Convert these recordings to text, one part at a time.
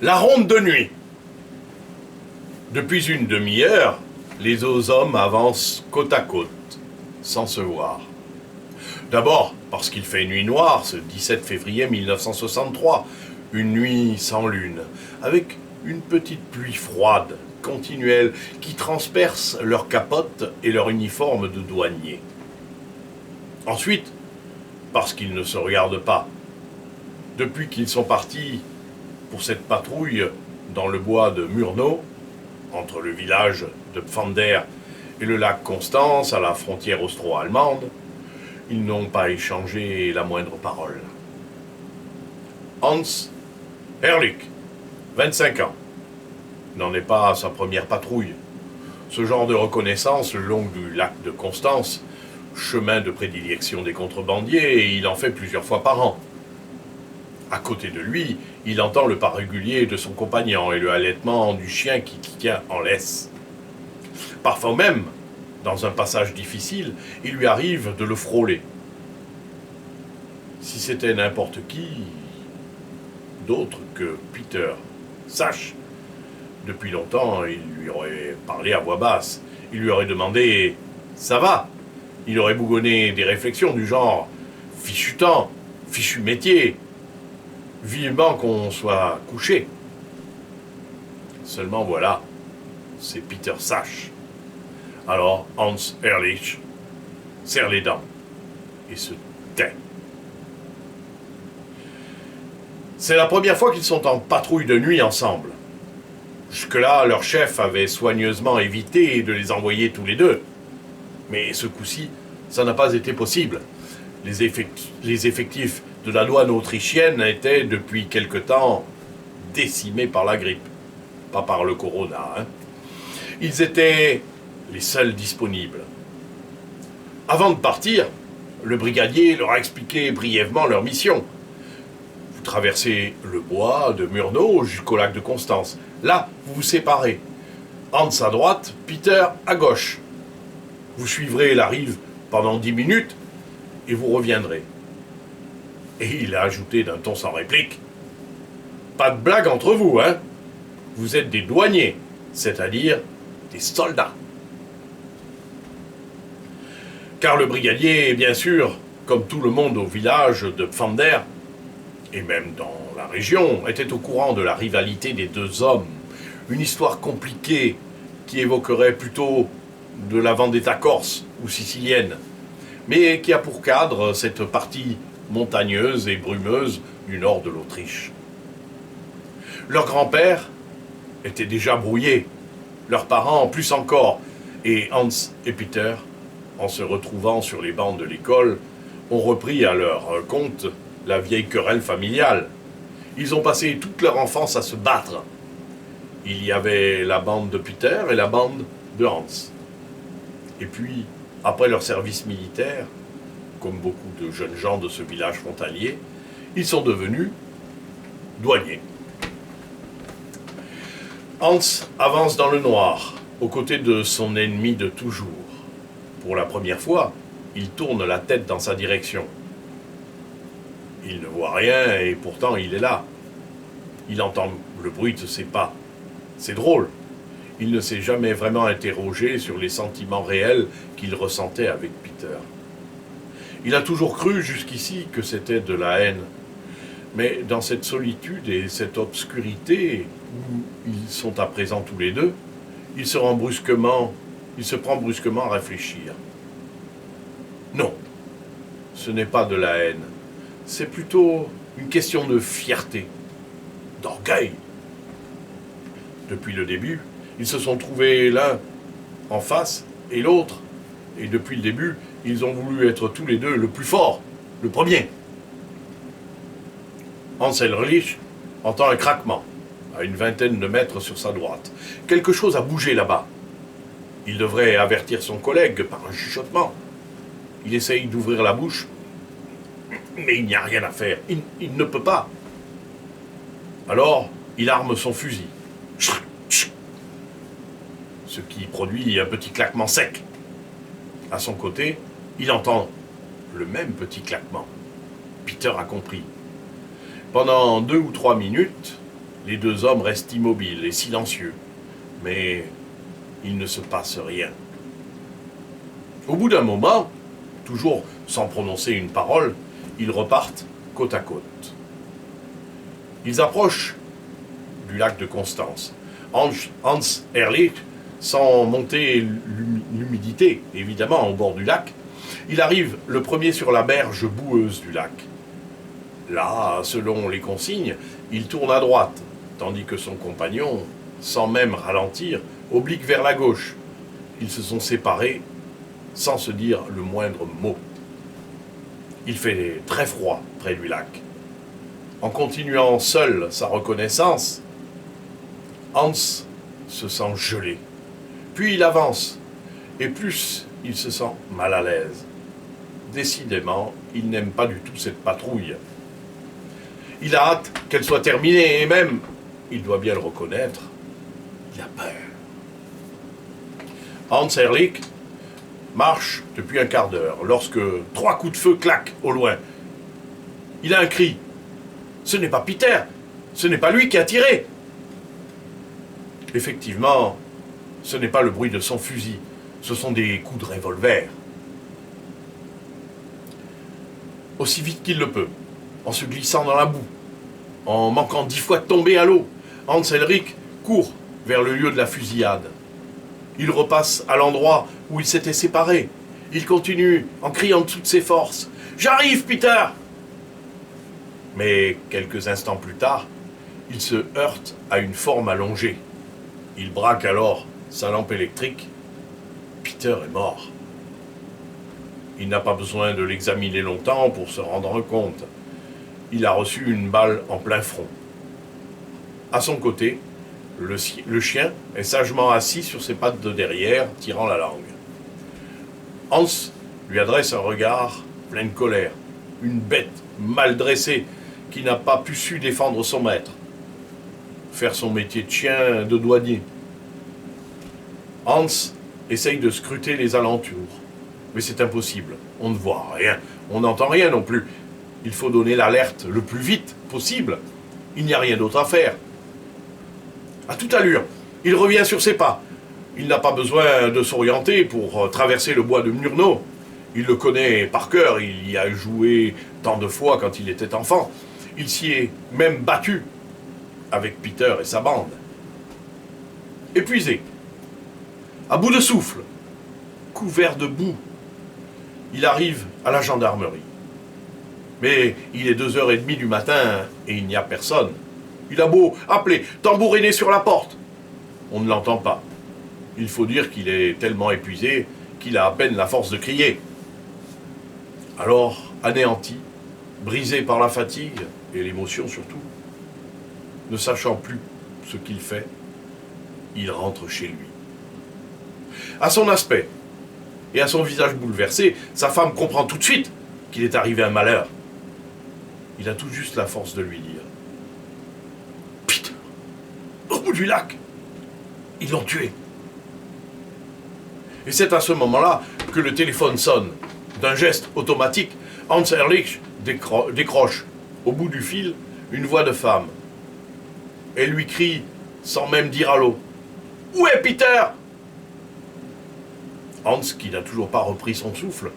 La ronde de nuit. Depuis une demi-heure, les deux hommes avancent côte à côte, sans se voir. D'abord, parce qu'il fait nuit noire ce 17 février 1963, une nuit sans lune, avec une petite pluie froide, continuelle, qui transperce leur capote et leur uniforme de douanier. Ensuite, parce qu'ils ne se regardent pas. Depuis qu'ils sont partis pour cette patrouille dans le bois de Murnau, entre le village de Pfander et le lac Constance à la frontière austro-allemande, ils n'ont pas échangé la moindre parole. Hans Ehrlich, 25 ans, n'en est pas à sa première patrouille. Ce genre de reconnaissance le long du lac de Constance, chemin de prédilection des contrebandiers, et il en fait plusieurs fois par an. À côté de lui, il entend le pas régulier de son compagnon et le halètement du chien qui tient en laisse. Parfois même, dans un passage difficile, il lui arrive de le frôler. Si c'était n'importe qui d'autre que Peter Sash, depuis longtemps, il lui aurait parlé à voix basse. Il lui aurait demandé « Ça va ?» Il aurait bougonné des réflexions du genre « Fichu temps, fichu métier, vivement qu'on soit couché. » Seulement voilà, c'est Peter Sash. Alors Hans Ehrlich serre les dents et se tait. C'est la première fois qu'ils sont en patrouille de nuit ensemble. Jusque-là, leur chef avait soigneusement évité de les envoyer tous les deux. Mais ce coup-ci, ça n'a pas été possible. Les effectifs de la douane autrichienne étaient depuis quelque temps décimés par la grippe. Pas par le corona, hein. Ils étaient les seuls disponibles. Avant de partir, le brigadier leur a expliqué brièvement leur mission. Vous traversez le bois de Murnau jusqu'au lac de Constance. Là, vous vous séparez. Hans à droite, Peter à gauche. Vous suivrez la rive pendant 10 minutes et vous reviendrez. Et il a ajouté d'un ton sans réplique. Pas de blague entre vous, hein? Vous êtes des douaniers, c'est-à-dire des soldats. Car le brigadier, bien sûr, comme tout le monde au village de Pfander, et même dans la région, était au courant de la rivalité des deux hommes. Une histoire compliquée qui évoquerait plutôt de la vendetta corse ou sicilienne, mais qui a pour cadre cette partie montagneuse et brumeuse du nord de l'Autriche. Leur grand-père était déjà brouillé, leurs parents plus encore, et Hans et Peter, en se retrouvant sur les bancs de l'école, ont repris à leur compte la vieille querelle familiale. Ils ont passé toute leur enfance à se battre. Il y avait la bande de Peter et la bande de Hans. Et puis, après leur service militaire, comme beaucoup de jeunes gens de ce village frontalier, ils sont devenus douaniers. Hans avance dans le noir, aux côtés de son ennemi de toujours. Pour la première fois, il tourne la tête dans sa direction. Il ne voit rien et pourtant il est là. Il entend le bruit de ses pas. C'est drôle. Il ne s'est jamais vraiment interrogé sur les sentiments réels qu'il ressentait avec Peter. Il a toujours cru jusqu'ici que c'était de la haine. Mais dans cette solitude et cette obscurité où ils sont à présent tous les deux, il se prend brusquement à réfléchir. Non, ce n'est pas de la haine. C'est plutôt une question de fierté, d'orgueil. Depuis le début, ils se sont trouvés l'un en face et l'autre. Et depuis le début, ils ont voulu être tous les deux le plus fort, le premier. Hans Ehrlich entend un craquement, à une vingtaine de mètres sur sa droite. Quelque chose a bougé là-bas. Il devrait avertir son collègue par un chuchotement. Il essaye d'ouvrir la bouche, mais il n'y a rien à faire. Il ne peut pas. Alors, il arme son fusil. Ce qui produit un petit claquement sec. À son côté, il entend le même petit claquement. Peter a compris. Pendant 2 ou 3 minutes, Les deux hommes restent immobiles et silencieux, mais il ne se passe rien. Au bout d'un moment, toujours sans prononcer une parole, ils repartent côte à côte. Ils approchent du lac de Constance. Hans Ehrlich, sans monter l'humidité, évidemment, au bord du lac, il arrive le premier sur la berge boueuse du lac. Là, selon les consignes, il tourne à droite, tandis que son compagnon, sans même ralentir, oblique vers la gauche. Ils se sont séparés sans se dire le moindre mot. Il fait très froid près du lac. En continuant seul sa reconnaissance, Hans se sent gelé. Puis il avance, et plus il se sent mal à l'aise. Décidément, il n'aime pas du tout cette patrouille. Il a hâte qu'elle soit terminée, et même, il doit bien le reconnaître, il a peur. Hans Ehrlich marche depuis un quart d'heure, lorsque 3 coups de feu claquent au loin. Il a un cri. Ce n'est pas Peter, ce n'est pas lui qui a tiré. Effectivement, ce n'est pas le bruit de son fusil, ce sont des coups de revolver. Aussi vite qu'il le peut, en se glissant dans la boue, en manquant 10 fois de tomber à l'eau, Hans Ehrlich court vers le lieu de la fusillade. Il repasse à l'endroit où ils s'étaient séparés. Il continue en criant de toutes ses forces. « J'arrive, Peter !» Mais quelques instants plus tard, il se heurte à une forme allongée. Il braque alors sa lampe électrique. Peter est mort. Il n'a pas besoin de l'examiner longtemps pour se rendre compte. Il a reçu une balle en plein front. À son côté, le chien est sagement assis sur ses pattes de derrière, tirant la langue. Hans lui adresse un regard plein de colère. Une bête mal dressée qui n'a pas pu su défendre son maître. Faire son métier de chien, de douanier. Hans essaye de scruter les alentours. Mais c'est impossible. On ne voit rien. On n'entend rien non plus. Il faut donner l'alerte le plus vite possible. Il n'y a rien d'autre à faire. À toute allure, il revient sur ses pas. Il n'a pas besoin de s'orienter pour traverser le bois de Murnau. Il le connaît par cœur. Il y a joué tant de fois quand il était enfant. Il s'y est même battu avec Peter et sa bande. Épuisé, à bout de souffle, couvert de boue, il arrive à la gendarmerie. Mais il est 2h30 du matin et il n'y a personne. Il a beau appeler, tambouriner sur la porte. On ne l'entend pas. Il faut dire qu'il est tellement épuisé qu'il a à peine la force de crier. Alors, anéanti, brisé par la fatigue et l'émotion surtout, ne sachant plus ce qu'il fait, il rentre chez lui. À son aspect et à son visage bouleversé, sa femme comprend tout de suite qu'il est arrivé un malheur. Il a tout juste la force de lui dire « Peter, au bout du lac, ils l'ont tué. » Et c'est à ce moment-là que le téléphone sonne. D'un geste automatique, Hans Ehrlich décroche, au bout du fil, une voix de femme. Elle lui crie, sans même dire allô, « Où est Peter ?» Hans, qui n'a toujours pas repris son souffle,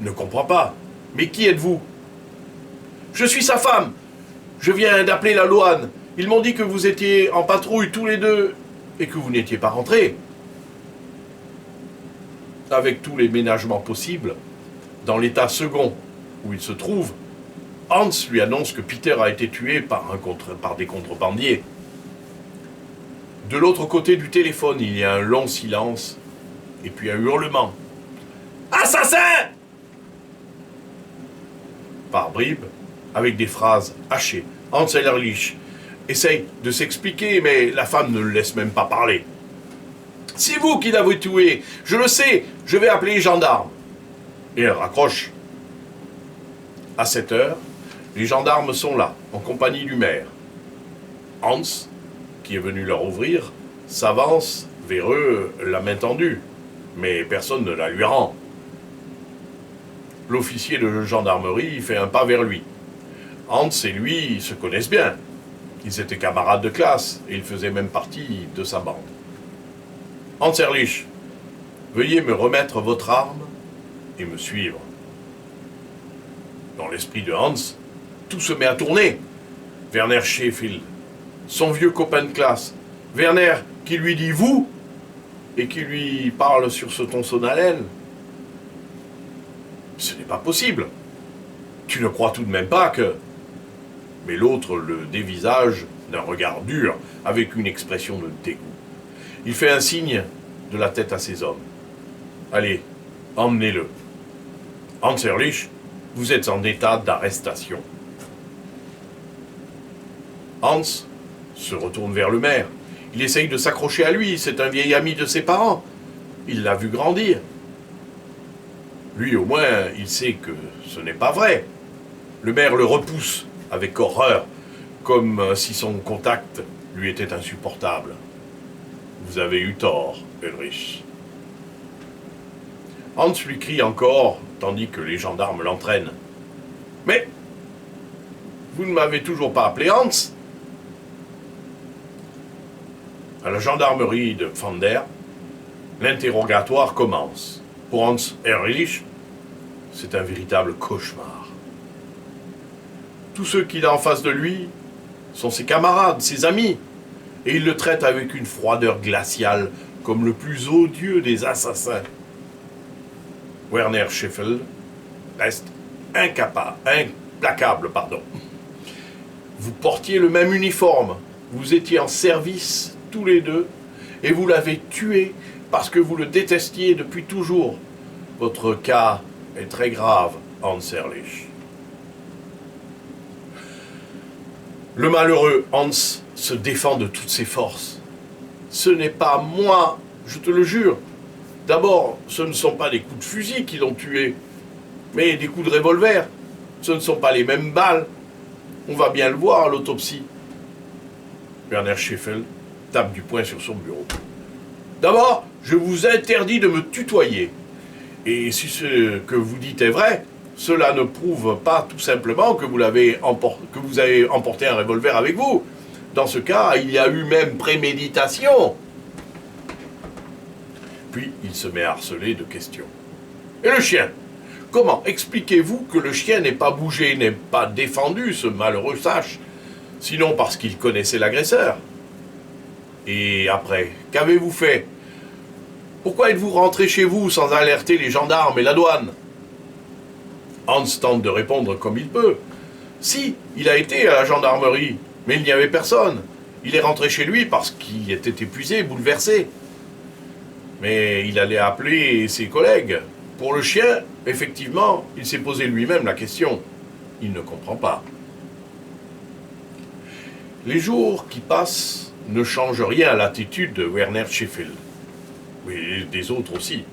ne comprend pas. « Mais qui êtes-vous ?»« Je suis sa femme. Je viens d'appeler la douane. Ils m'ont dit que vous étiez en patrouille tous les deux et que vous n'étiez pas rentrés. » Avec tous les ménagements possibles, dans l'état second où il se trouve, Hans lui annonce que Peter a été tué par des contrebandiers. De l'autre côté du téléphone, il y a un long silence et puis un hurlement. « Assassin !» Par bribes, avec des phrases hachées, Hans Ehrlich essaye de s'expliquer, mais la femme ne le laisse même pas parler. « C'est vous qui l'avez tué, je le sais, je vais appeler les gendarmes. » Et elle raccroche. À 7 heures, les gendarmes sont là, en compagnie du maire. Hans, qui est venu leur ouvrir, s'avance vers eux, la main tendue, mais personne ne la lui rend. L'officier de gendarmerie fait un pas vers lui. Hans et lui se connaissent bien. Ils étaient camarades de classe et ils faisaient même partie de sa bande. Hans Ehrlich, veuillez me remettre votre arme et me suivre. Dans l'esprit de Hans, tout se met à tourner. Werner Sheffield, son vieux copain de classe. Werner qui lui dit « vous » et qui lui parle sur ce ton solennel. Ce n'est pas possible. Tu ne crois tout de même pas que... Mais l'autre le dévisage d'un regard dur, avec une expression de dégoût. Il fait un signe de la tête à ses hommes. Allez, emmenez-le. Hans Ehrlich, vous êtes en état d'arrestation. Hans se retourne vers le maire. Il essaye de s'accrocher à lui, c'est un vieil ami de ses parents. Il l'a vu grandir. Lui, au moins, il sait que ce n'est pas vrai. Le maire le repousse avec horreur, comme si son contact lui était insupportable. Vous avez eu tort, Ulrich. Hans lui crie encore, tandis que les gendarmes l'entraînent. Mais, vous ne m'avez toujours pas appelé Hans. À la gendarmerie de Pfander, l'interrogatoire commence. Pour Hans Ehrlich, c'est un véritable cauchemar. Tous ceux qu'il a en face de lui sont ses camarades, ses amis, et il le traite avec une froideur glaciale, comme le plus odieux des assassins. Werner Sheffield reste implacable. Vous portiez le même uniforme, vous étiez en service tous les deux, et vous l'avez tué parce que vous le détestiez depuis toujours. Votre cas est très grave, Hans Ehrlich. Le malheureux Hans se défend de toutes ses forces. Ce n'est pas moi, je te le jure. D'abord, ce ne sont pas des coups de fusil qui l'ont tué, mais des coups de revolver. Ce ne sont pas les mêmes balles. On va bien le voir à l'autopsie. Werner Sheffield tape du poing sur son bureau. D'abord, je vous interdis de me tutoyer. Et si ce que vous dites est vrai, cela ne prouve pas tout simplement que vous avez emporté un revolver avec vous. Dans ce cas, il y a eu même préméditation. Puis, il se met à harceler de questions. Et le chien? Comment expliquez-vous que le chien n'ait pas bougé, n'ait pas défendu ce malheureux Sache, sinon parce qu'il connaissait l'agresseur? Et après, qu'avez-vous fait? Pourquoi êtes-vous rentré chez vous sans alerter les gendarmes et la douane? Hans tente de répondre comme il peut. Si, il a été à la gendarmerie, mais il n'y avait personne. Il est rentré chez lui parce qu'il était épuisé, bouleversé. Mais il allait appeler ses collègues. Pour le chien, effectivement, il s'est posé lui-même la question. Il ne comprend pas. Les jours qui passent ne changent rien à l'attitude de Werner Sheffield. Oui, des autres aussi.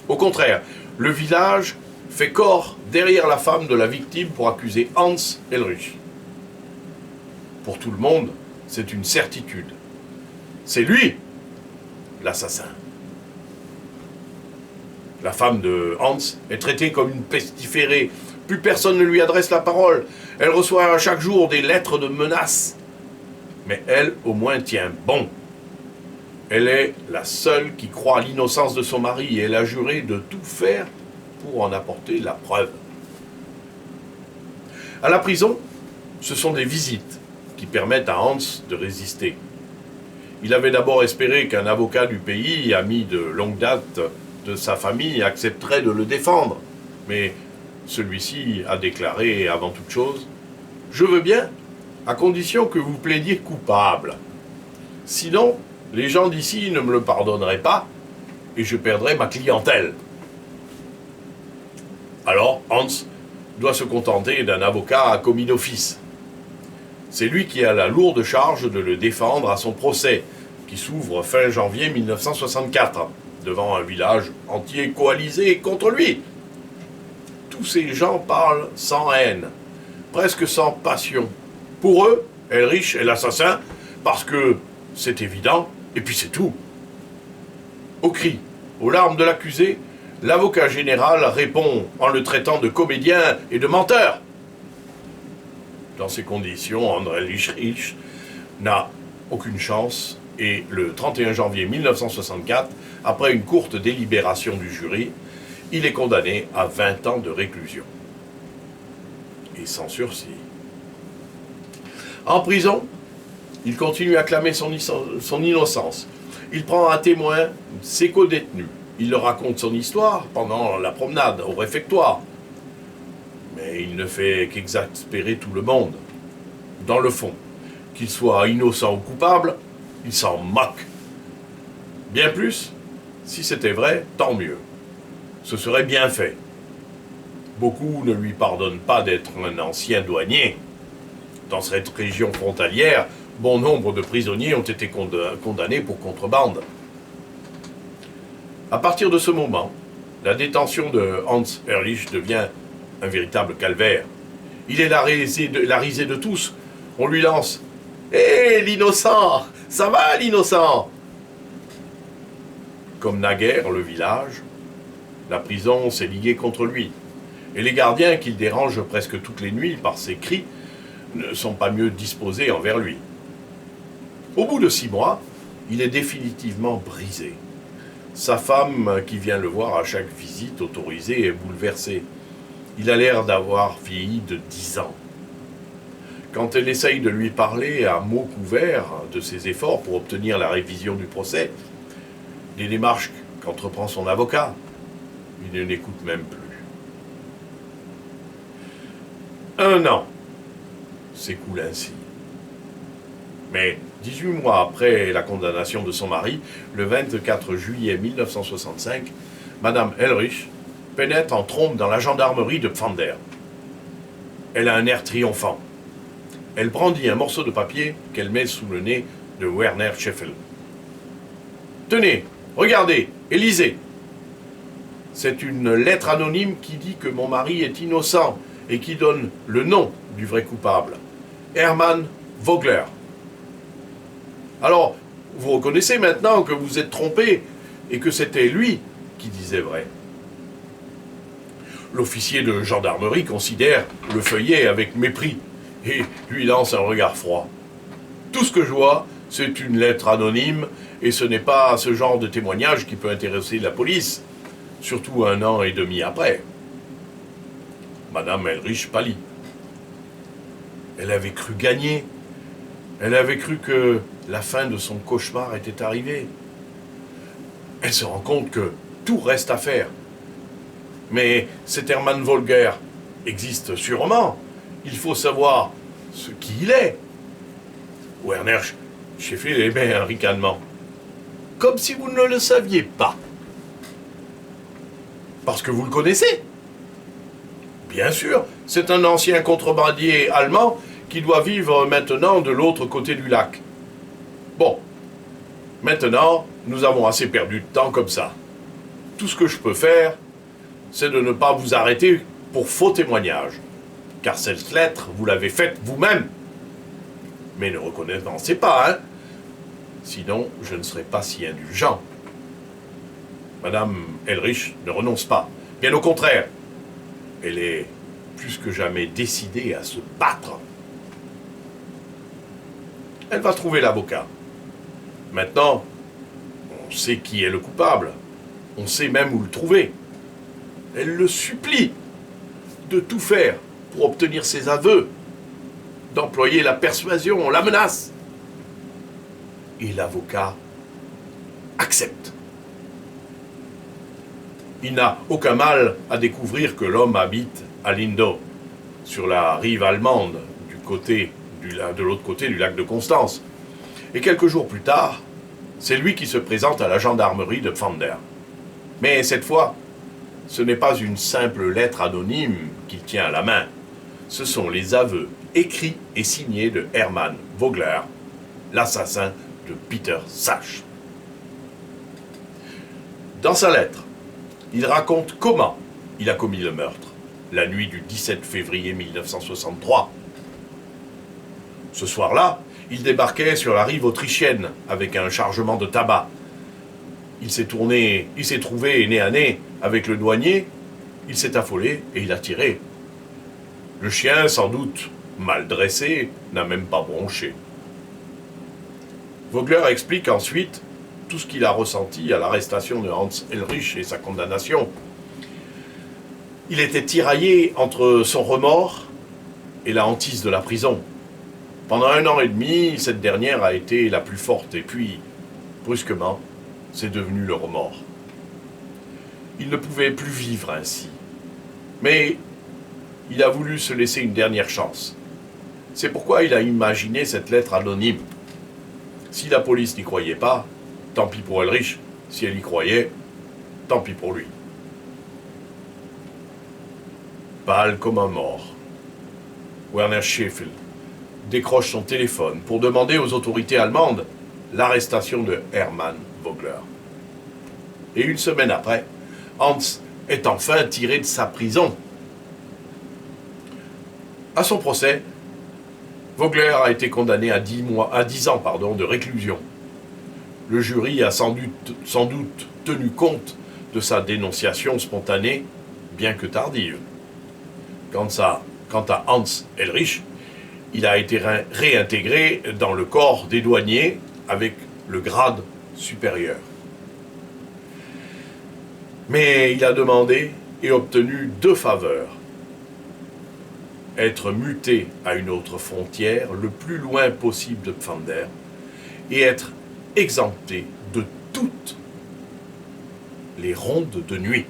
Au contraire, le village fait corps derrière la femme de la victime pour accuser Hans Ehrlich. Pour tout le monde, c'est une certitude. C'est lui, l'assassin. La femme de Hans est traitée comme une pestiférée. Plus personne ne lui adresse la parole. Elle reçoit chaque jour des lettres de menaces. Mais elle, au moins, tient bon. Elle est la seule qui croit à l'innocence de son mari et elle a juré de tout faire pour en apporter la preuve. À la prison, ce sont des visites qui permettent à Hans de résister. Il avait d'abord espéré qu'un avocat du pays, ami de longue date de sa famille, accepterait de le défendre. Mais celui-ci a déclaré avant toute chose « Je veux bien, à condition que vous plaidiez coupable. Sinon, les gens d'ici ne me le pardonneraient pas et je perdrais ma clientèle. » Alors, Hans doit se contenter d'un avocat à commis d'office. C'est lui qui a la lourde charge de le défendre à son procès, qui s'ouvre fin janvier 1964, devant un village entier coalisé contre lui. Tous ces gens parlent sans haine, presque sans passion. Pour eux, Ehrlich est l'assassin parce que c'est évident, et puis c'est tout. Aux cris, aux larmes de l'accusé, l'avocat général répond en le traitant de comédien et de menteur. Dans ces conditions, André Ehrlich n'a aucune chance et le 31 janvier 1964, après une courte délibération du jury, il est condamné à 20 ans de réclusion. Et sans sursis. En prison, il continue à clamer son innocence. Il prend à témoin ses co-détenus. Il leur raconte son histoire pendant la promenade au réfectoire. Mais il ne fait qu'exaspérer tout le monde. Dans le fond, qu'il soit innocent ou coupable, il s'en moque. Bien plus, si c'était vrai, tant mieux. Ce serait bien fait. Beaucoup ne lui pardonnent pas d'être un ancien douanier. Dans cette région frontalière, bon nombre de prisonniers ont été condamnés pour contrebande. À partir de ce moment, la détention de Hans Ehrlich devient un véritable calvaire. Il est la risée de tous. On lui lance « Hé, l'innocent! Ça va, l'innocent ?» Comme naguère, le village, la prison s'est liguée contre lui. Et les gardiens, qu'il dérange presque toutes les nuits par ses cris, ne sont pas mieux disposés envers lui. Au bout de 6 mois, il est définitivement brisé. Sa femme, qui vient le voir à chaque visite autorisée, est bouleversée. Il a l'air d'avoir vieilli de 10 ans. Quand elle essaye de lui parler à mots couverts de ses efforts pour obtenir la révision du procès, des démarches qu'entreprend son avocat, il ne l'écoute même plus. 1 an s'écoule ainsi. Mais 18 mois après la condamnation de son mari, le 24 juillet 1965, Madame Ehrlich pénètre en trompe dans la gendarmerie de Pfander. Elle a un air triomphant. Elle brandit un morceau de papier qu'elle met sous le nez de Werner Scheffel. « Tenez, regardez et lisez. C'est une lettre anonyme qui dit que mon mari est innocent et qui donne le nom du vrai coupable, Hermann Vogler. Alors, vous reconnaissez maintenant que vous êtes trompé et que c'était lui qui disait vrai. » L'officier de gendarmerie considère le feuillet avec mépris et lui lance un regard froid. Tout ce que je vois, c'est une lettre anonyme et ce n'est pas ce genre de témoignage qui peut intéresser la police, surtout 1 an et demi après. Madame Ehrlich pâlit. Elle avait cru gagner. Elle avait cru que la fin de son cauchemar était arrivée. Elle se rend compte que tout reste à faire. Mais cet Hermann Vogler existe sûrement. Il faut savoir qui il est. Werner Scheffel émet un ricanement. Comme si vous ne le saviez pas. Parce que vous le connaissez. Bien sûr, c'est un ancien contrebandier allemand qui doit vivre maintenant de l'autre côté du lac. Bon, maintenant, nous avons assez perdu de temps comme ça. Tout ce que je peux faire, c'est de ne pas vous arrêter pour faux témoignage. Car cette lettre, vous l'avez faite vous-même. Mais ne reconnaissez pas, hein? Sinon, je ne serai pas si indulgent. Madame Ehrlich ne renonce pas. Bien au contraire. Elle est plus que jamais décidée à se battre. Elle va trouver l'avocat. Maintenant, on sait qui est le coupable. On sait même où le trouver. Elle le supplie de tout faire pour obtenir ses aveux, d'employer la persuasion, la menace. Et l'avocat accepte. Il n'a aucun mal à découvrir que l'homme habite à Lindau, sur la rive allemande, de l'autre côté du lac de Constance. Et quelques jours plus tard, c'est lui qui se présente à la gendarmerie de Pfander. Mais cette fois, ce n'est pas une simple lettre anonyme qu'il tient à la main. Ce sont les aveux écrits et signés de Hermann Vogler, l'assassin de Peter Sachs. Dans sa lettre, il raconte comment il a commis le meurtre, la nuit du 17 février 1963. Ce soir-là, il débarquait sur la rive autrichienne avec un chargement de tabac. Il s'est trouvé nez à nez avec le douanier, il s'est affolé et il a tiré. Le chien, sans doute mal dressé, n'a même pas bronché. Vogler explique ensuite tout ce qu'il a ressenti à l'arrestation de Hans Ehrlich et sa condamnation. Il était tiraillé entre son remords et la hantise de la prison. Pendant 1 an et demi, cette dernière a été la plus forte, et puis, brusquement, c'est devenu le remords. Il ne pouvait plus vivre ainsi. Mais il a voulu se laisser une dernière chance. C'est pourquoi il a imaginé cette lettre anonyme. Si la police n'y croyait pas, tant pis pour Ehrlich. Si elle y croyait, tant pis pour lui. Pâle comme un mort, Werner Schäfel décroche son téléphone pour demander aux autorités allemandes l'arrestation de Hermann Vogler. Et 1 semaine après, Hans est enfin tiré de sa prison. À son procès, Vogler a été condamné à 10 ans de réclusion. Le jury a sans doute tenu compte de sa dénonciation spontanée, bien que tardive. Quant à Hans Ehrlich, il a été réintégré dans le corps des douaniers avec le grade supérieur. Mais il a demandé et obtenu 2 faveurs. Être muté à une autre frontière le plus loin possible de Pfander et être exempté de toutes les rondes de nuit.